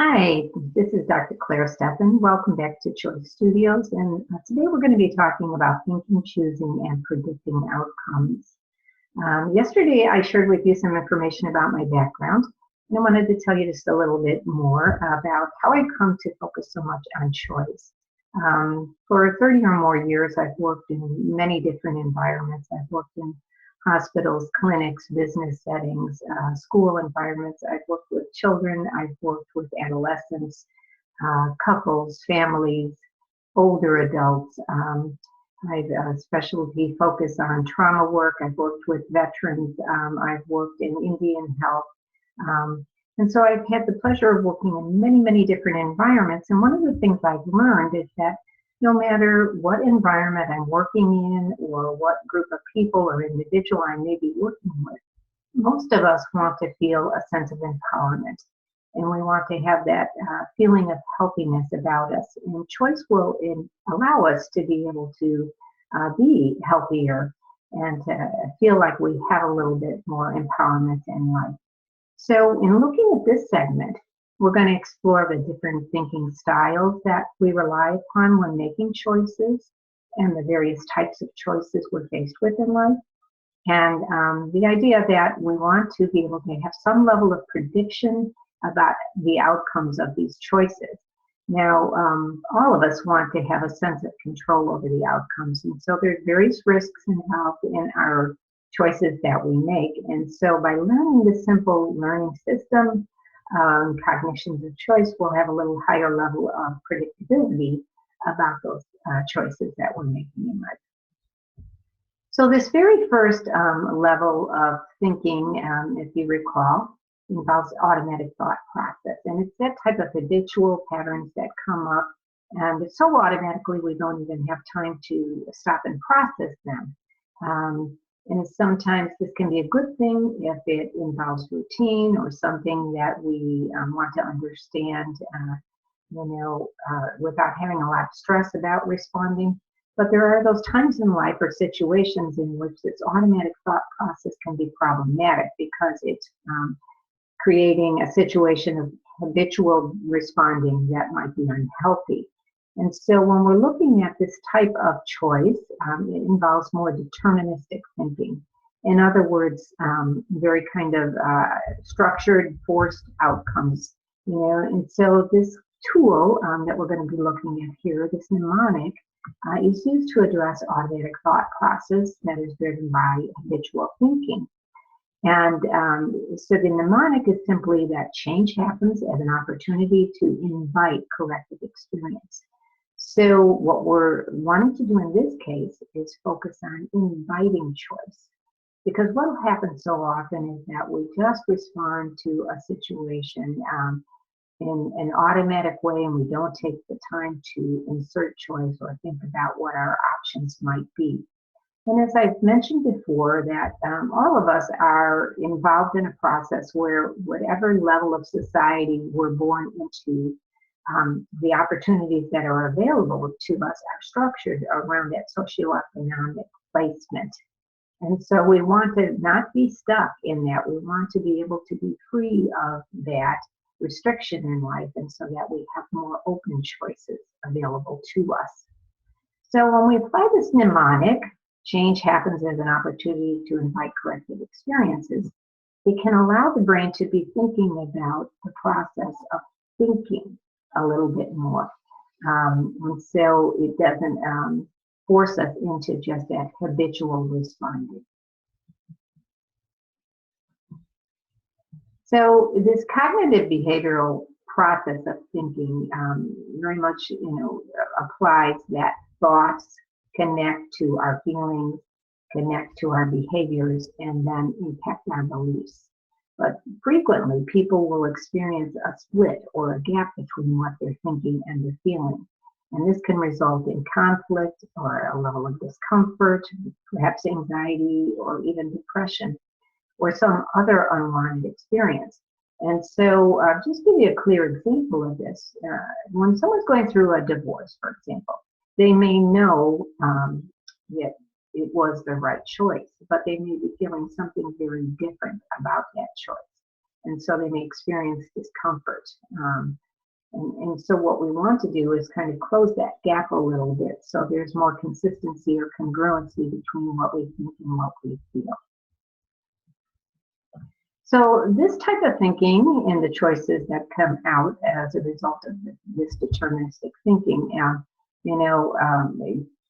Hi, this is Dr. Claire Steffen. Welcome back to Choice Studios. And today we're going to be talking about thinking, choosing, and predicting outcomes. Yesterday I shared with you some information about my background, and I wanted to tell you just a little bit more about how I come to focus so much on choice. For 30 or more years, I've worked in many different environments. I've worked in hospitals, clinics, business settings, school environments. I've worked with children. I've worked with adolescents, couples, families, older adults. I've specialty focus on trauma work. I've worked with veterans. I've worked in Indian health. And so I've had the pleasure of working in many, many different environments. And one of the things I've learned is that no matter what environment I'm working in or what group of people or individual I may be working with, most of us want to feel a sense of empowerment. And we want to have that feeling of healthiness about us. And choice will allow us to be able to be healthier and to feel like we have a little bit more empowerment in life. So in looking at this segment, we're going to explore the different thinking styles that we rely upon when making choices and the various types of choices we're faced with in life. And the idea that we want to be able to have some level of prediction about the outcomes of these choices. Now, all of us want to have a sense of control over the outcomes. And so there's various risks involved in our choices that we make. And so by learning the simple learning system, cognitions of choice, we'll have a little higher level of predictability about those choices that we're making in life. So this very first level of thinking, if you recall, involves automatic thought process. And it's that type of habitual patterns that come up, and so automatically we don't even have time to stop and process them. And sometimes this can be a good thing if it involves routine or something that we want to understand, without having a lot of stress about responding. But there are those times in life or situations in which this automatic thought process can be problematic because it's creating a situation of habitual responding that might be unhealthy. And so when we're looking at this type of choice, it involves more deterministic thinking. In other words, very kind of structured, forced outcomes. And so this tool that we're going to be looking at here, this mnemonic, is used to address automatic thought process that is driven by habitual thinking. And so the mnemonic is simply that change happens as an opportunity to invite corrective experience. So what we're wanting to do in this case is focus on inviting choice. Because what will happen so often is that we just respond to a situation in an automatic way, and we don't take the time to insert choice or think about what our options might be. And as I've mentioned before, that all of us are involved in a process where whatever level of society we're born into, the opportunities that are available to us are structured around that socioeconomic placement. And so we want to not be stuck in that. We want to be able to be free of that restriction in life, and so that we have more open choices available to us. So when we apply this mnemonic, change happens as an opportunity to invite corrective experiences. It can allow the brain to be thinking about the process of thinking a little bit more. And so it doesn't force us into just that habitual responding. So this cognitive behavioral process of thinking very much, applies that thoughts connect to our feelings, connect to our behaviors, and then impact our beliefs. But frequently, people will experience a split or a gap between what they're thinking and their feeling. And this can result in conflict or a level of discomfort, perhaps anxiety or even depression, or some other unwanted experience. And so just give you a clear example of this. When someone's going through a divorce, for example, they may know that it was the right choice, but they may be feeling something very different about that choice. And so they may experience discomfort. And so what we want to do is kind of close that gap a little bit so there's more consistency or congruency between what we think and what we feel. So this type of thinking and the choices that come out as a result of this deterministic thinking,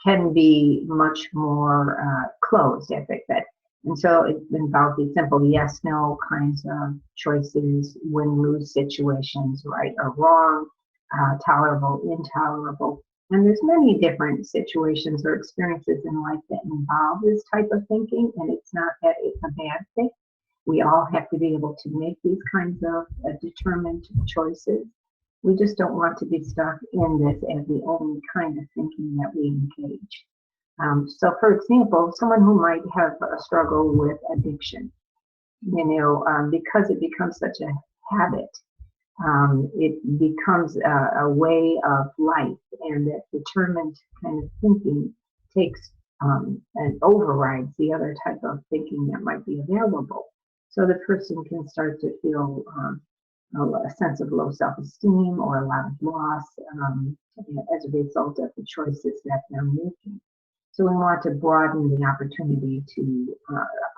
can be much more closed, as I said. And so it involves these simple yes, no kinds of choices, win-lose situations, right or wrong, tolerable, intolerable. And there's many different situations or experiences in life that involve this type of thinking, and it's not that it's a bad thing. We all have to be able to make these kinds of determined choices. We just don't want to be stuck in this as the only kind of thinking that we engage. So, for example, someone who might have a struggle with addiction, because it becomes such a habit, it becomes a way of life, and that determined kind of thinking takes and overrides the other type of thinking that might be available. So the person can start to feel a sense of low self-esteem or a lot of loss as a result of the choices that they're making. So we want to broaden the opportunity to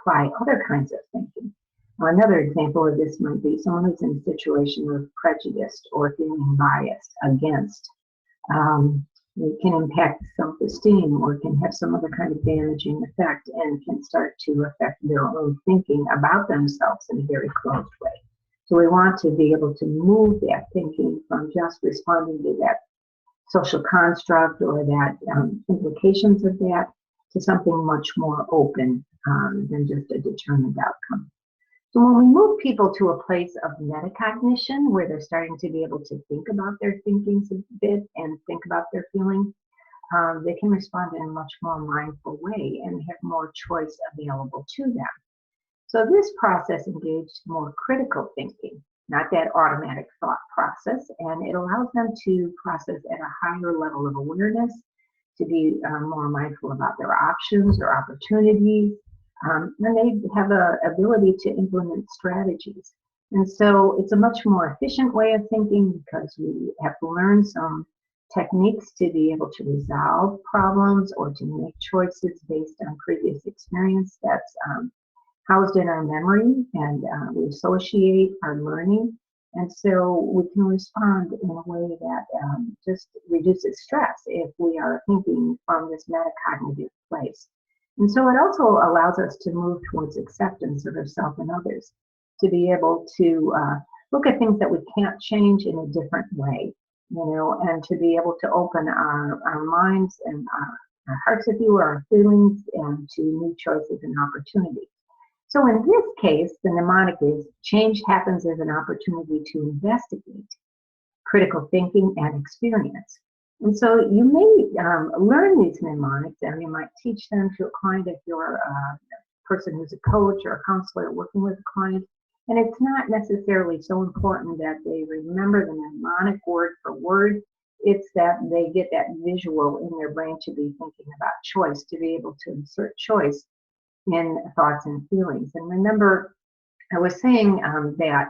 apply other kinds of thinking. Another example of this might be someone who's in a situation of prejudice or feeling biased against. It can impact self-esteem or can have some other kind of damaging effect and can start to affect their own thinking about themselves in a very closed way. So we want to be able to move that thinking from just responding to that social construct or that implications of that to something much more open than just a determined outcome. So when we move people to a place of metacognition, where they're starting to be able to think about their thinkings a bit and think about their feelings, they can respond in a much more mindful way and have more choice available to them. So this process engaged more critical thinking, not that automatic thought process, and it allows them to process at a higher level of awareness, to be more mindful about their options or opportunities, and they have the ability to implement strategies. And so it's a much more efficient way of thinking because we have to learn some techniques to be able to resolve problems or to make choices based on previous experience that's housed in our memory, and we associate our learning. And so we can respond in a way that just reduces stress if we are thinking from this metacognitive place. And so it also allows us to move towards acceptance of ourselves and others, to be able to look at things that we can't change in a different way, and to be able to open our minds and our hearts, if you will, our feelings, and to new choices and opportunities. So in this case, the mnemonic is change happens as an opportunity to investigate critical thinking and experience. And so you may learn these mnemonics, and you might teach them to a client if you're a person who's a coach or a counselor working with a client. And it's not necessarily so important that they remember the mnemonic word for word. It's that they get that visual in their brain to be thinking about choice, to be able to insert choice in thoughts and feelings. And remember, I was saying that,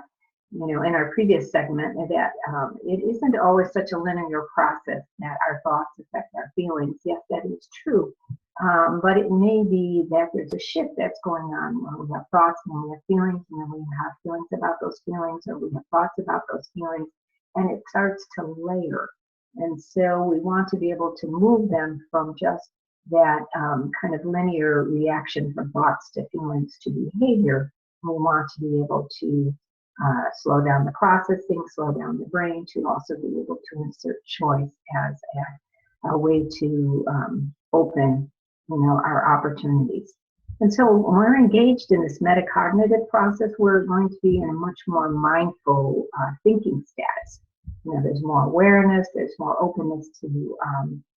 in our previous segment, that it isn't always such a linear process that our thoughts affect our feelings. Yes, that is true. But it may be that there's a shift that's going on when we have thoughts and when we have feelings, and then we have feelings about those feelings, or we have thoughts about those feelings, and it starts to layer. And so we want to be able to move them from just that kind of linear reaction from thoughts to feelings to behavior. We want to be able to slow down the processing, slow down the brain, to also be able to insert choice as a way to open, our opportunities. And so when we're engaged in this metacognitive process, we're going to be in a much more mindful thinking status. There's more awareness, there's more openness to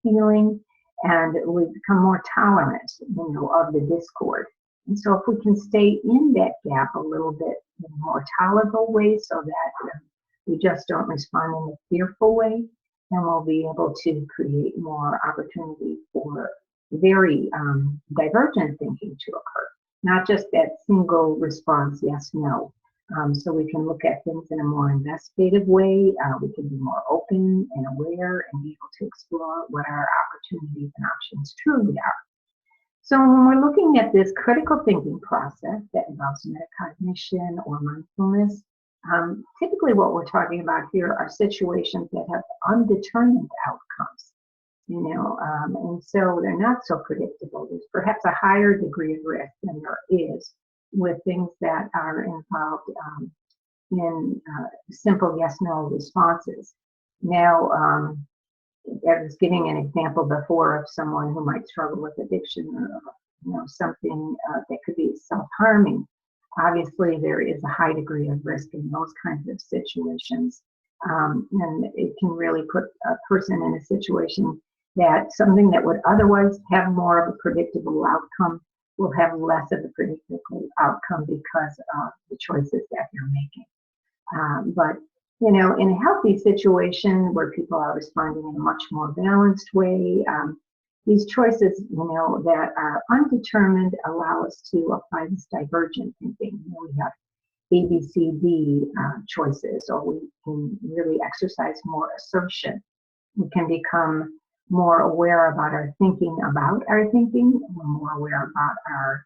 feeling, and we become more tolerant, of the discord. And so if we can stay in that gap a little bit in a more tolerable way, so that we just don't respond in a fearful way, then we'll be able to create more opportunity for very divergent thinking to occur, not just that single response, yes, no, So we can look at things in a more investigative way. We can be more open and aware and be able to explore what our opportunities and options truly are. So when we're looking at this critical thinking process that involves metacognition or mindfulness, typically what we're talking about here are situations that have undetermined outcomes, and so they're not so predictable. There's perhaps a higher degree of risk than there is with things that are involved in simple yes/no responses. Now, I was giving an example before of someone who might struggle with addiction or something that could be self-harming. Obviously, there is a high degree of risk in those kinds of situations, and it can really put a person in a situation that something that would otherwise have more of a predictable outcome will have less of a predictable outcome because of the choices that they're making. But in a healthy situation where people are responding in a much more balanced way, these choices, that are undetermined allow us to apply this divergent thinking. We have A, B, C, D choices, or we can really exercise more assertion. We can become more aware about our thinking about our thinking. We're more aware about our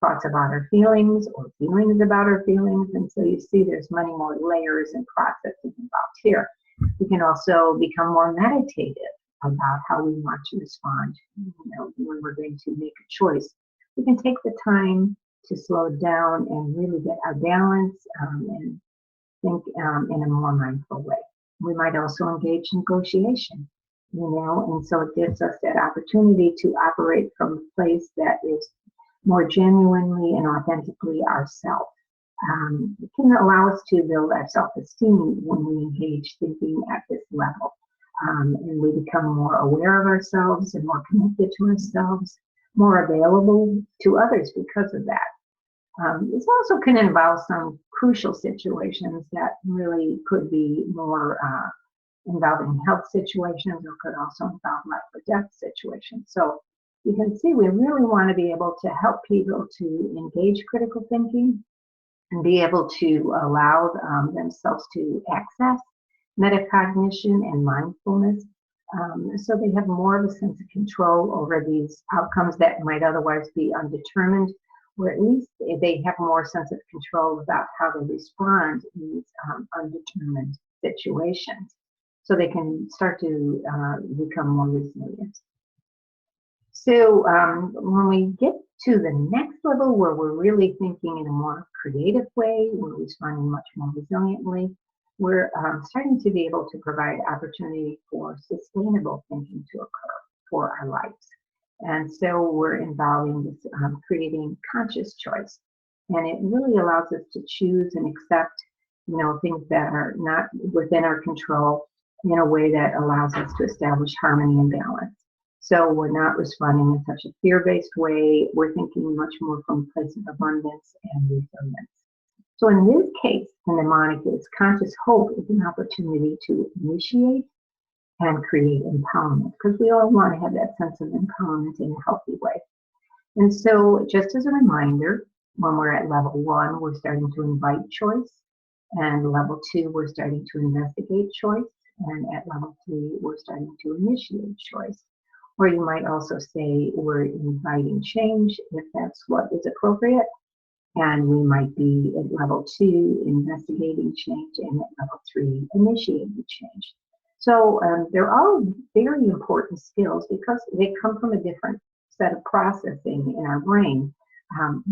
thoughts about our feelings or feelings about our feelings. And so you see there's many more layers and processes involved here. We can also become more meditative about how we want to respond, when we're going to make a choice. We can take the time to slow down and really get our balance and think in a more mindful way. We might also engage in negotiation, and so it gives us that opportunity to operate from a place that is more genuinely and authentically ourselves. It can allow us to build our self-esteem when we engage thinking at this level. And we become more aware of ourselves and more connected to ourselves, more available to others because of that. This also can involve some crucial situations that really could be more involving health situations, or could also involve life or death situations. So you can see we really want to be able to help people to engage critical thinking and be able to allow themselves to access metacognition and mindfulness, so they have more of a sense of control over these outcomes that might otherwise be undetermined, or at least they have more sense of control about how they respond in these undetermined situations, so they can start to become more resilient. So when we get to the next level, where we're really thinking in a more creative way, we're responding much more resiliently, we're starting to be able to provide opportunity for sustainable thinking to occur for our lives. And so we're involving this creating conscious choice. And it really allows us to choose and accept, things that are not within our control in a way that allows us to establish harmony and balance. So we're not responding in such a fear-based way. We're thinking much more from a place of abundance and resilience. So in this case, the mnemonic is conscious hope is an opportunity to initiate and create empowerment, because we all want to have that sense of empowerment in a healthy way. And so just as a reminder, when we're at level 1, we're starting to invite choice. And level 2, we're starting to investigate choice. And at level 3, we're starting to initiate choice. Or you might also say we're inviting change if that's what is appropriate. And we might be at level 2 investigating change, and at level 3 initiating change. So they're all very important skills because they come from a different set of processing in our brain.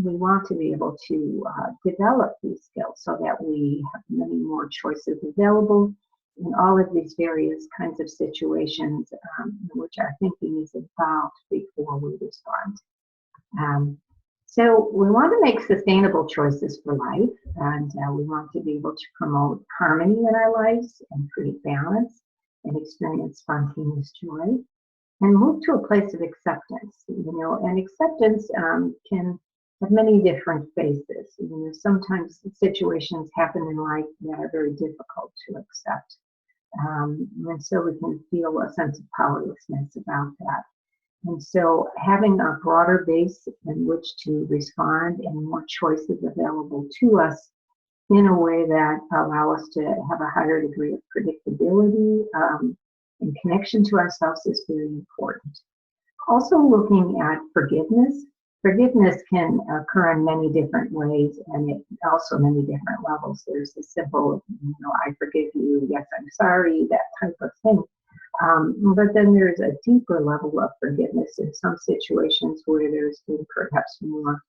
We want to be able to develop these skills so that we have many more choices available in all of these various kinds of situations in which our thinking is involved before we respond. So we want to make sustainable choices for life, and we want to be able to promote harmony in our lives and create balance and experience spontaneous joy and move to a place of acceptance. And acceptance can have many different phases. Sometimes situations happen in life that are very difficult to accept. And so we can feel a sense of powerlessness about that. And so having a broader base in which to respond and more choices available to us in a way that allow us to have a higher degree of predictability and connection to ourselves is very important. Also looking at forgiveness. Forgiveness can occur in many different ways and it also many different levels. There's the simple, I forgive you, yes, I'm sorry, that type of thing. But then there's a deeper level of forgiveness in some situations where there's been perhaps more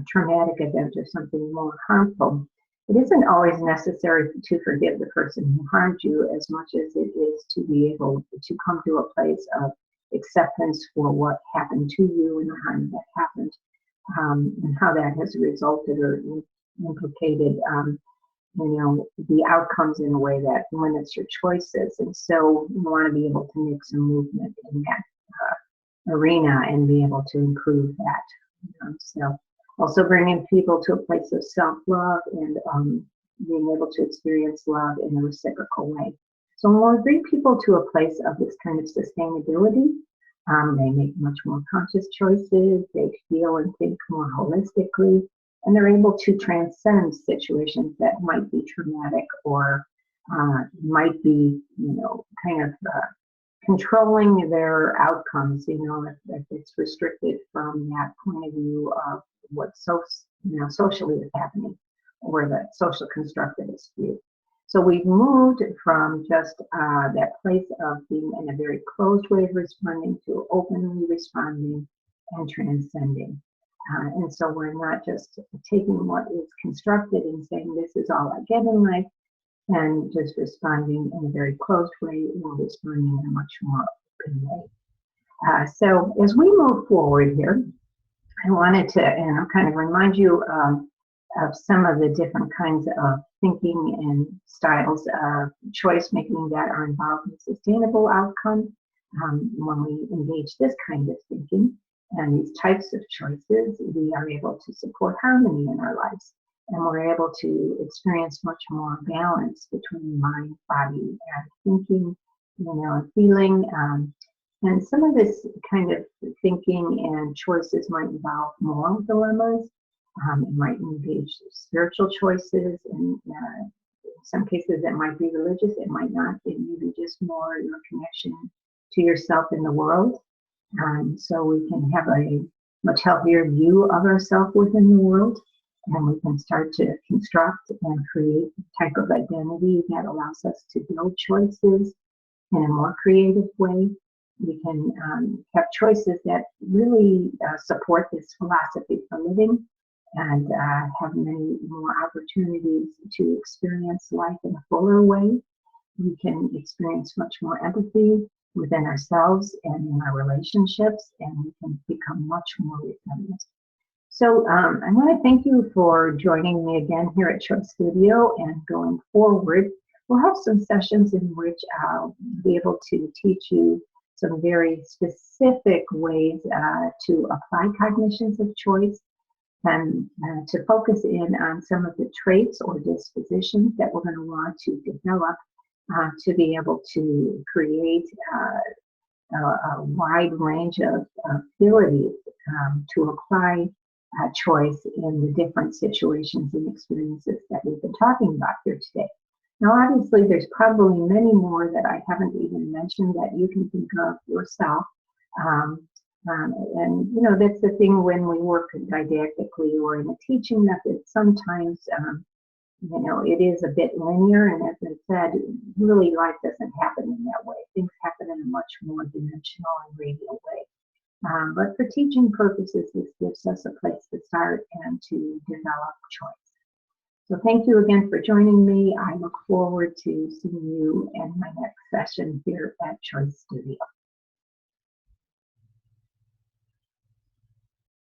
traumatic event or something more harmful. It isn't always necessary to forgive the person who harmed you as much as it is to be able to come to a place of acceptance for what happened to you and the harm that happened, and how that has resulted or implicated the outcomes in a way that limits your choices. And so you want to be able to make some movement in that arena and be able to improve that. So also bringing people to a place of self-love and being able to experience love in a reciprocal way. So when we bring people to a place of this kind of sustainability, they make much more conscious choices, they feel and think more holistically, and they're able to transcend situations that might be traumatic or might be, kind of controlling their outcomes, if it's restricted from that point of view of what socially is happening or the social constructivist view. So we've moved from just that place of being in a very closed way of responding to openly responding and transcending. And so we're not just taking what is constructed and saying this is all I get in life and just responding in a very closed way. We're responding in a much more open way. So as we move forward here, I wanted to kind of remind you of some of the different kinds of thinking and styles of choice making that are involved in sustainable outcome. When we engage this kind of thinking and these types of choices, we are able to support harmony in our lives. And we're able to experience much more balance between mind, body, and thinking, and feeling. And some of this kind of thinking and choices might involve moral dilemmas. It might engage spiritual choices, and in some cases it might be religious, it might not. It may be just more your connection to yourself in the world. So we can have a much healthier view of ourselves within the world, and we can start to construct and create a type of identity that allows us to build choices in a more creative way. We can have choices that really support this philosophy for living and have many more opportunities to experience life in a fuller way. We can experience much more empathy within ourselves and in our relationships, and we can become much more resilient. So I want to thank you for joining me again here at Choice Studio, and going forward, we'll have some sessions in which I'll be able to teach you some very specific ways to apply cognitions of choice and to focus in on some of the traits or dispositions that we're going to want to develop to be able to create a wide range of abilities to apply choice in the different situations and experiences that we've been talking about here today. Now, obviously, there's probably many more that I haven't even mentioned that you can think of yourself. And, that's the thing when we work didactically or in a teaching method, sometimes, it is a bit linear. And as I said, really life doesn't happen in that way. Things happen in a much more dimensional and radial way. But for teaching purposes, this gives us a place to start and to develop choice. So thank you again for joining me. I look forward to seeing you in my next session here at Choice Studio.